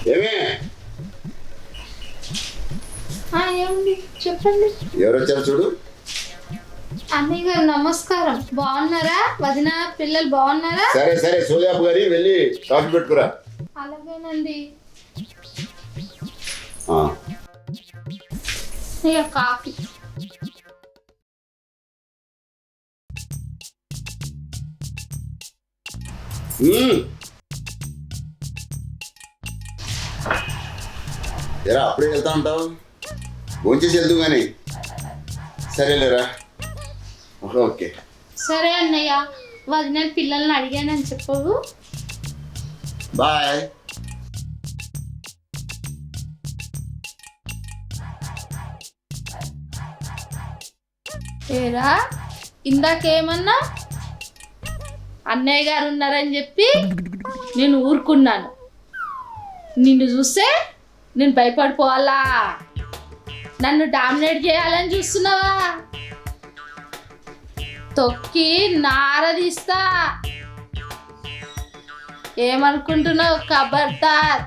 ఏమే ఏమండి చెప్పండి. ఎవరు వచ్చారు చూడు. అన్నయ్య గారు నమస్కారం. బాగున్నారా? వదిన పిల్లలు బాగున్నారా? సరే సరే సూర్యాపు గారి వెళ్ళి కాఫీ పెట్టుకురా. అలాగేనండి. ఆ, ఇక కాఫీ. ఎరా అప్పుడే వెళ్తా ఉంటావు, భోంచేసి వెళ్తూ కానీ. సరేలేరా. ఓకే సరే అన్నయ్య, వదిన పిల్లల్ని అడిగానని చెప్పవు. బాయ్. ఏరా ఇందాకేమన్నా అన్నయ్య గారు ఉన్నారని చెప్పి నేను ఊరుకున్నాను. నిన్ను చూస్తే నేను భయపడిపోవాలా? నన్ను డామినేట్ చేయాలని చూస్తున్నావా? తొక్కి నారదీస్తా. ఏమనుకుంటున్నావు? ఖబర్దార్.